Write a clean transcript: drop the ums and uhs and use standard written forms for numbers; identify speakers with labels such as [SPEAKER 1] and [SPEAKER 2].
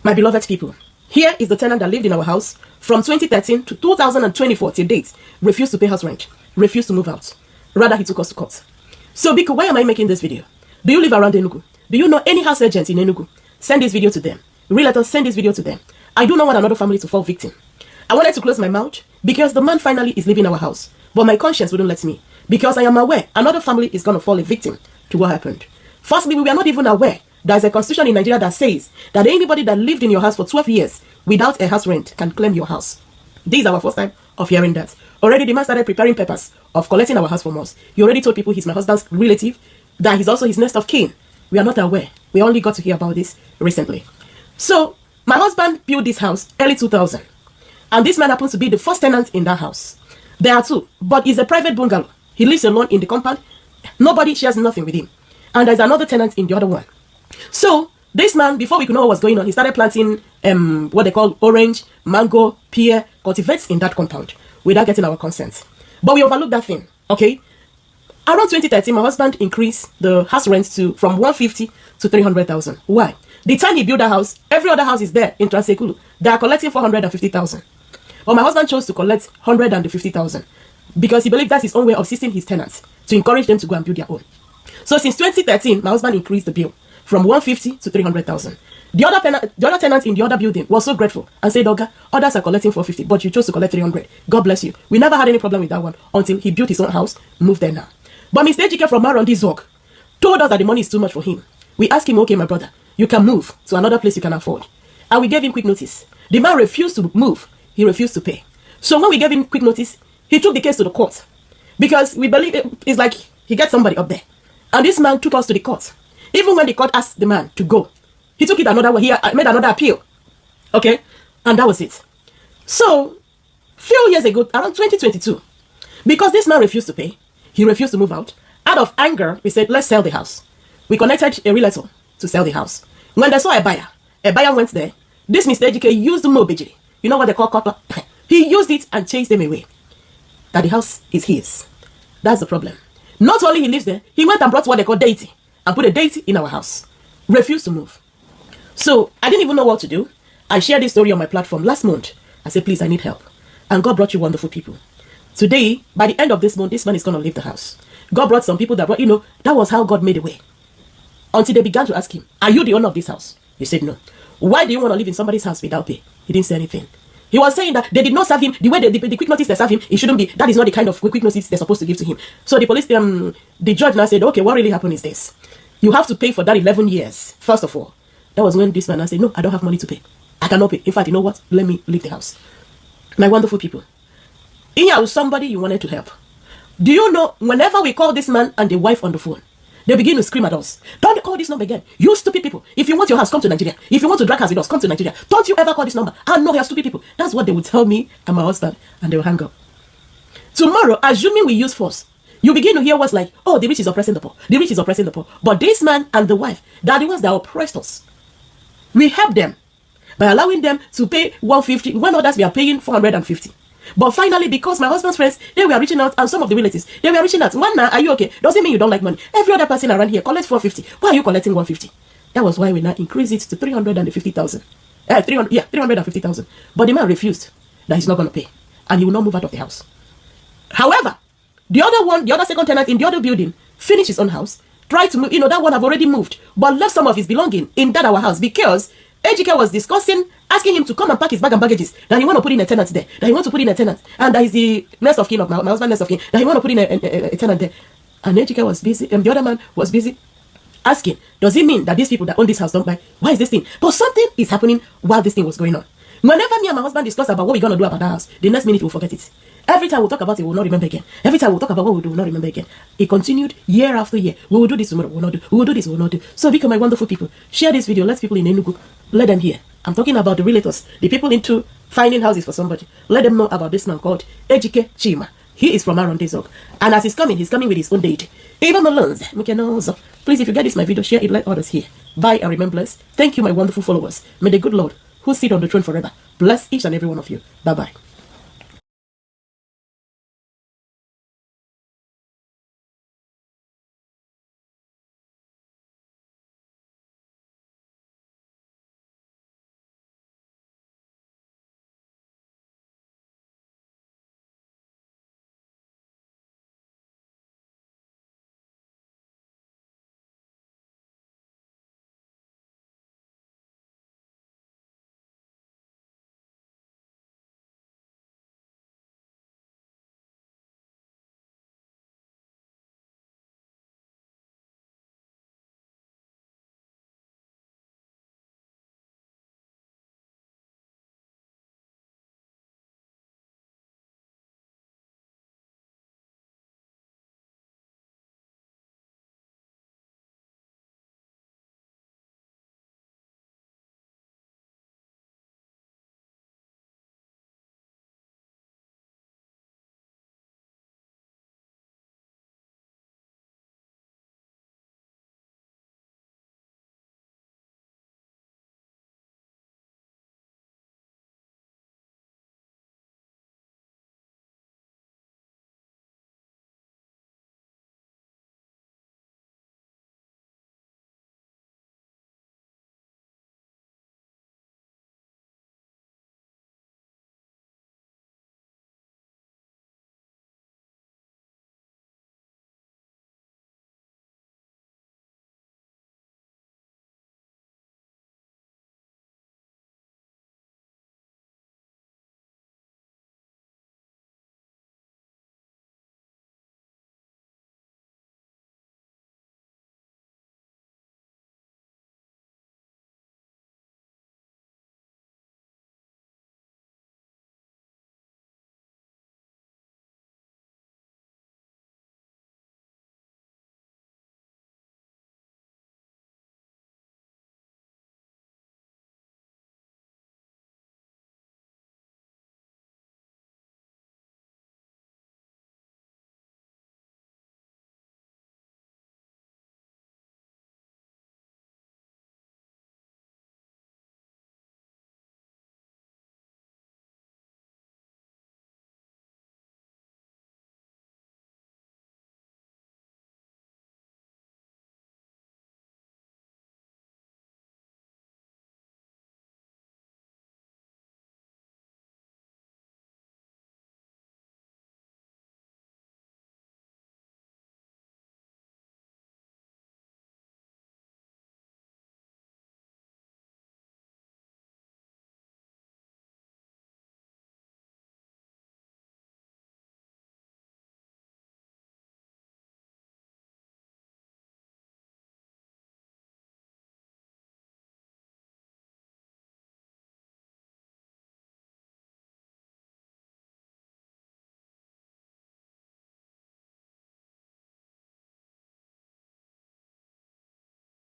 [SPEAKER 1] My beloved people, here is the tenant that lived in our house from 2013 to 2024 till date, refused to pay house rent, refused to move out. Rather, he took us to court. So, Biko, why am I making this video? Do you live around Enugu? Do you know any house agents in Enugu? Send this video to them. Realtors, send this video to them. I do not want another family to fall victim. I wanted to close my mouth because the man finally is leaving our house. But my conscience wouldn't let me, because I am aware another family is going to fall a victim to what happened. Firstly, we are not even aware there's a constitution in Nigeria that says that anybody that lived in your house for 12 years without a house rent can claim your house. This is our first time of hearing that. Already the man started preparing papers of collecting our house from us. He already told people he's my husband's relative, that he's also his next of kin. We are not aware. We only got to hear about this recently. So, my husband built this house early 2000. And this man happens to be the first tenant in that house. There are two, but it's a private bungalow. He lives alone in the compound. Nobody shares nothing with him. And there's another tenant in the other one. So, this man, before we could know what was going on, he started planting what they call orange, mango, pear, cultivates in that compound without getting our consent. But we overlooked that thing, okay? Around 2013, my husband increased the house rent from 150 to 300,000. Why? The time he built that house, every other house is there in Transekulu. They are collecting 450,000. But my husband chose to collect 150,000 because he believed that's his own way of assisting his tenants to encourage them to go and build their own. So since 2013, my husband increased the bill from 150 to 300,000. The other tenant in the other building was so grateful and said, "Oga, others are collecting 450, but you chose to collect 300. God bless you." We never had any problem with that one until he built his own house, moved there now. But Mr. Ejike from Marondi Zog told us that the money is too much for him. We asked him, "Okay, my brother, you can move to another place you can afford." And we gave him quick notice. The man refused to move. He refused to pay. So when we gave him quick notice, he took the case to the court. Because we believe it's like he gets somebody up there. And this man took us to the court. Even when the court asked the man to go, he took it another way. He made another appeal. Okay? And that was it. So, few years ago, around 2022, because this man refused to pay, he refused to move out. Out of anger, we said, let's sell the house. We connected a realtor to sell the house. When they saw a buyer went there. This Mr. Ejike used mobile. You know what they call copper? He used it and chased them away. That the house is his. That's the problem. Not only he lives there, he went and brought what they call deity and put a deity in our house. Refused to move. So, I didn't even know what to do. I shared this story on my platform last month. I said, please, I need help. And God brought you wonderful people. Today, by the end of this month, this man is going to leave the house. God brought some people that brought, that was how God made a way. Until they began to ask him, are you the owner of this house? He said, no. Why do you want to live in somebody's house without pay? He didn't say anything. He was saying that they did not serve him the way the quick notice they serve him. It shouldn't be. That is not the kind of quick notice they're supposed to give to him. So the police, the judge now said, okay, what really happened is this. You have to pay for that 11 years, first of all. That was when this man said, no, I don't have money to pay. I cannot pay. In fact, you know what? Let me leave the house. My wonderful people. Here was somebody you wanted to help. Do you know, whenever we call this man and the wife on the phone, they begin to scream at us. Don't call this number again. You stupid people. If you want your house, come to Nigeria. If you want to drag house with us, come to Nigeria. Don't you ever call this number. I know you're stupid people. That's what they would tell me and my husband, and they will hang up. Tomorrow, assuming we use force, you begin to hear words like, oh, the rich is oppressing the poor. The rich is oppressing the poor. But this man and the wife, they are the ones that oppressed us. We help them by allowing them to pay 150 when others we are paying 450. But finally, because my husband's friends, they were reaching out, and some of the relatives, they were reaching out. One, are you okay? Doesn't mean you don't like money. Every other person around here collects 450. Why are you collecting 150? That was why we now increased it to 350,000. 350,000. But the man refused that he's not going to pay, and he will not move out of the house. However, the other second tenant in the other building finished his own house, tried to move. That one have already moved, but left some of his belonging in that our house because Ejike was discussing, asking him to come and pack his bag and baggages, that he want to put in a tenant there, that he want to put in a tenant, and that is the next of kin of my husband's next of kin, that he want to put in a tenant there. And Ejike was busy, and the other man was busy asking, does it mean that these people that own this house don't buy? Why is this thing? But something is happening while this thing was going on. Whenever me and my husband discuss about what we're going to do about the house, the next minute we'll forget it. Every time we'll talk about it, we'll not remember again. Every time we'll talk about what we'll do, we'll not remember again. It continued year after year. We will do this tomorrow, we'll not do. We will do this, we'll not do. So, because my wonderful people, share this video. Let people in Enugu, let them hear. I'm talking about the realtors, the people into finding houses for somebody. Let them know about this man called Ejike Chima. He is from Marondi Zog. And as he's coming with his own deity. Even Malonze, please, if you get this my video, share it, let others hear. Bye and remain blessed. Thank you, my wonderful followers. May the good Lord, who sit on the throne forever, bless each and every one of you. Bye-bye.